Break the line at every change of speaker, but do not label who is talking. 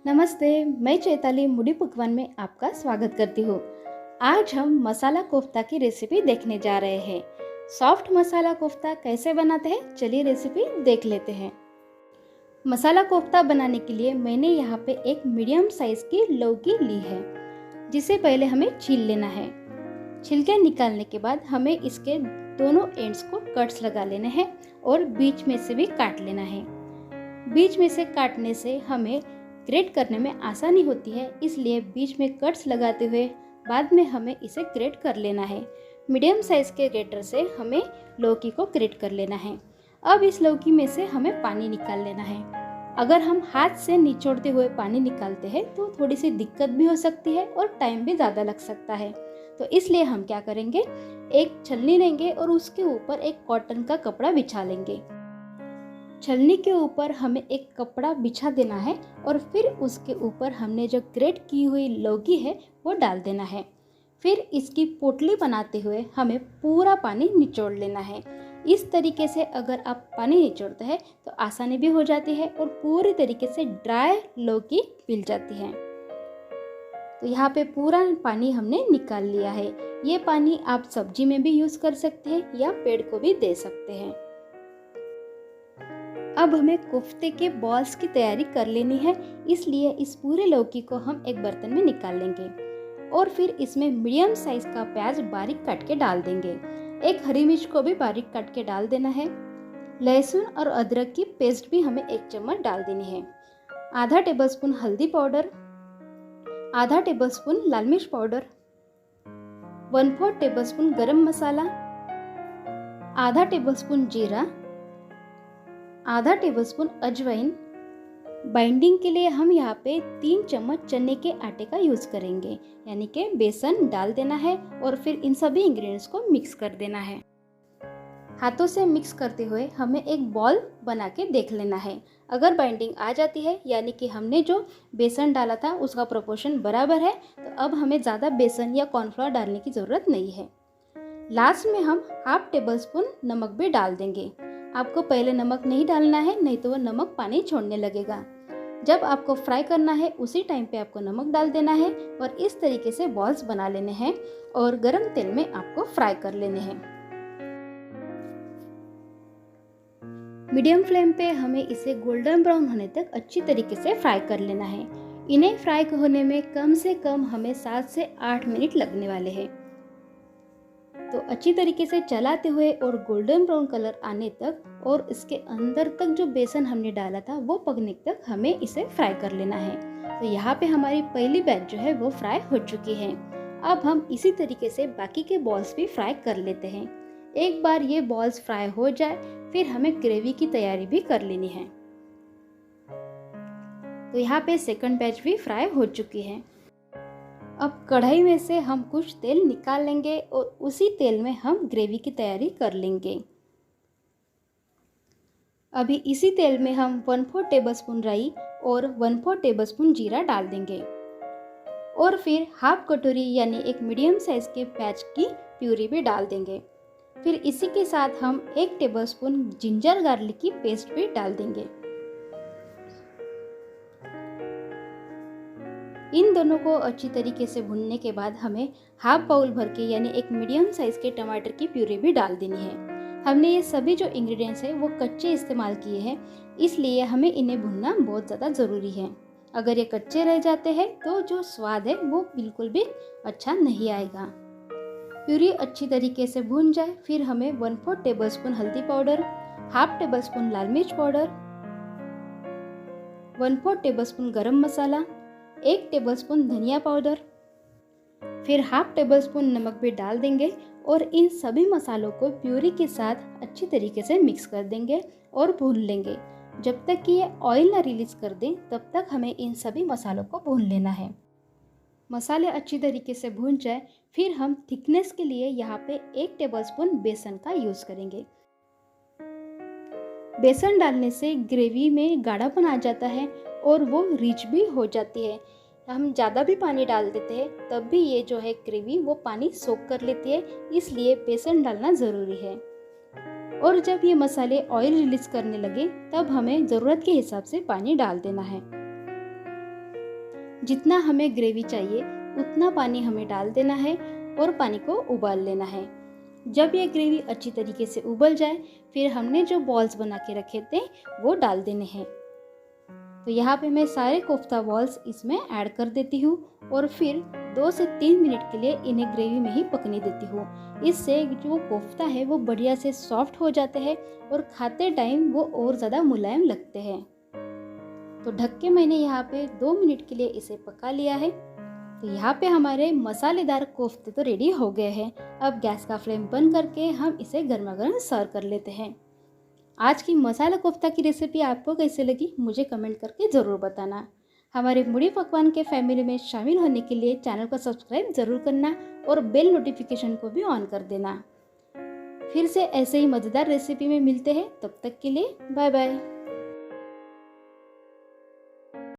नमस्ते, मैं चैताली मुड़ी पकवान में आपका स्वागत करती हूँ। आज हम मसाला कोफ्ता की रेसिपी देखने जा रहे हैं। सॉफ्ट मसाला कोफ्ता कैसे बनाते हैं, चलिए रेसिपी देख लेते हैं। मसाला कोफ्ता बनाने के लिए मैंने यहाँ पे एक मीडियम साइज की लौकी ली है, जिसे पहले हमें छील लेना है। छिलके निकालने के बाद हमें इसके दोनों एंड्स को कट्स लगा लेने हैं और बीच में से भी काट लेना है। बीच में से काटने से हमें ग्रेट करने में आसानी होती है, इसलिए बीच में कट्स लगाते हुए बाद में हमें इसे ग्रेट कर लेना है। मीडियम साइज के ग्रेटर से हमें लौकी को ग्रेट कर लेना है। अब इस लौकी में से हमें पानी निकाल लेना है। अगर हम हाथ से निचोड़ते हुए पानी निकालते हैं तो थोड़ी सी दिक्कत भी हो सकती है और टाइम भी ज़्यादा लग सकता है। तो इसलिए हम क्या करेंगे, एक छलनी लेंगे और उसके ऊपर एक कॉटन का कपड़ा बिछा लेंगे। छलनी के ऊपर हमें एक कपड़ा बिछा देना है और फिर उसके ऊपर हमने जो ग्रेट की हुई लौकी है वो डाल देना है। फिर इसकी पोटली बनाते हुए हमें पूरा पानी निचोड़ लेना है। इस तरीके से अगर आप पानी निचोड़ते हैं तो आसानी भी हो जाती है और पूरी तरीके से ड्राई लौकी मिल जाती है। तो यहाँ पे पूरा पानी हमने निकाल लिया है। ये पानी आप सब्जी में भी यूज़ कर सकते हैं या पेड़ को भी दे सकते हैं। अब हमें कोफ्ते के बॉल्स की तैयारी कर लेनी है, इसलिए इस पूरे लौकी को हम एक बर्तन में निकाल लेंगे और फिर इसमें मीडियम साइज का प्याज बारीक काट के डाल देंगे। एक हरी मिर्च को भी बारीक काट के डाल देना है। लहसुन और अदरक की पेस्ट भी हमें 1 चम्मच डाल देनी है। आधा टेबलस्पून हल्दी पाउडर, आधा टेबलस्पून लाल मिर्च पाउडर, 1/4 टेबलस्पून गरम मसाला, आधा टेबलस्पून जीरा, आधा टेबलस्पून अजवाइन। बाइंडिंग के लिए हम यहाँ पे 3 चम्मच चने के आटे का यूज़ करेंगे, यानी कि बेसन डाल देना है और फिर इन सभी इंग्रेडिएंट्स को मिक्स कर देना है। हाथों से मिक्स करते हुए हमें एक बॉल बना के देख लेना है। अगर बाइंडिंग आ जाती है, यानी कि हमने जो बेसन डाला था उसका प्रोपोर्शन बराबर है, तो अब हमें ज़्यादा बेसन या कॉर्नफ्लोर डालने की ज़रूरत नहीं है। लास्ट में हम 1/2 टेबलस्पून नमक भी डाल देंगे। आपको पहले नमक नहीं डालना है, नहीं तो वह नमक पानी छोड़ने लगेगा। जब आपको फ्राई करना है उसी टाइम पे आपको नमक डाल देना है और इस तरीके से बॉल्स बना लेने हैं और गरम तेल में आपको फ्राई कर लेने हैं। मीडियम फ्लेम पे हमें इसे गोल्डन ब्राउन होने तक अच्छी तरीके से फ्राई कर लेना है। इन्हें फ्राई होने में कम से कम हमें 7 से 8 मिनट लगने वाले हैं। तो अच्छी तरीके से चलाते हुए और गोल्डन ब्राउन कलर आने तक और इसके अंदर तक जो बेसन हमने डाला था वो पकने तक हमें इसे फ्राई कर लेना है। तो यहाँ पे हमारी पहली बैच जो है वो फ्राई हो चुकी है। अब हम इसी तरीके से बाकी के बॉल्स भी फ्राई कर लेते हैं। एक बार ये बॉल्स फ्राई हो जाए फिर हमें ग्रेवी की तैयारी भी कर लेनी है। तो यहाँ पे सेकंड बैच भी फ्राई हो चुकी है। अब कढ़ाई में से हम कुछ तेल निकाल लेंगे और उसी तेल में हम ग्रेवी की तैयारी कर लेंगे। अभी इसी तेल में हम 1/4 टेबलस्पून राई और 1/4 टेबलस्पून जीरा डाल देंगे और फिर 1/2 कटोरी यानी एक मीडियम साइज के प्याज की प्यूरी भी डाल देंगे। फिर इसी के साथ हम 1 टेबलस्पून जिंजर गार्लिक की पेस्ट भी डाल देंगे। इन दोनों को अच्छी तरीके से भूनने के बाद हमें 1/2 बाउल भर के यानी एक मीडियम साइज के टमाटर की प्यूरी भी डाल देनी है। हमने ये सभी जो इंग्रेडिएंट्स हैं वो कच्चे इस्तेमाल किए हैं, इसलिए हमें इन्हें भूनना बहुत ज़्यादा ज़रूरी है। अगर ये कच्चे रह जाते हैं तो जो स्वाद है वो बिल्कुल भी अच्छा नहीं आएगा। प्यूरी अच्छी तरीके से भून जाए फिर हमें 1/4 टेबलस्पून हल्दी पाउडर, 1/2 टेबलस्पून लाल मिर्च पाउडर, 1/4 टेबलस्पून गरम मसाला, 1 टेबलस्पून धनिया पाउडर, फिर 1/2 टेबलस्पून नमक भी डाल देंगे और इन सभी मसालों को प्यूरी के साथ अच्छी तरीके से मिक्स कर देंगे और भून लेंगे। जब तक कि ये ऑयल ना रिलीज कर दें तब तक हमें इन सभी मसालों को भून लेना है। मसाले अच्छी तरीके से भून जाए फिर हम थिकनेस के लिए यहाँ पे 1 टेबलस्पून बेसन का यूज़ करेंगे। बेसन डालने से ग्रेवी में गाढ़ापन आ जाता है और वो रिच भी हो जाती है। हम ज़्यादा भी पानी डाल देते हैं तब भी ये जो है ग्रेवी वो पानी सोख कर लेती है, इसलिए बेसन डालना ज़रूरी है। और जब ये मसाले ऑयल रिलीज करने लगे तब हमें ज़रूरत के हिसाब से पानी डाल देना है। जितना हमें ग्रेवी चाहिए उतना पानी हमें डाल देना है और पानी को उबाल लेना है। जब ये ग्रेवी अच्छी तरीके से उबल जाए फिर हमने जो बॉल्स बना के रखे थे वो डाल देने हैं। तो यहाँ पे मैं सारे कोफ्ता बॉल्स इसमें ऐड कर देती हूँ और फिर 2 से 3 मिनट के लिए इन्हें ग्रेवी में ही पकने देती हूँ। इससे जो कोफ्ता है वो बढ़िया से सॉफ्ट हो जाते हैं और खाते टाइम वो और ज़्यादा मुलायम लगते हैं। तो ढक के मैंने यहाँ पे 2 मिनट के लिए इसे पका लिया है। तो यहाँ पे हमारे मसालेदार कोफ्ते तो रेडी हो गए हैं। अब गैस का फ्लेम बंद करके हम इसे गर्मा गर्म सर्व कर लेते हैं। आज की मसाला कोफ्ता की रेसिपी आपको कैसे लगी मुझे कमेंट करके ज़रूर बताना। हमारे मुड़ी पकवान के फैमिली में शामिल होने के लिए चैनल को सब्सक्राइब ज़रूर करना और बेल नोटिफिकेशन को भी ऑन कर देना। फिर से ऐसे ही मज़ेदार रेसिपी में मिलते हैं, तब तक के लिए बाय बाय।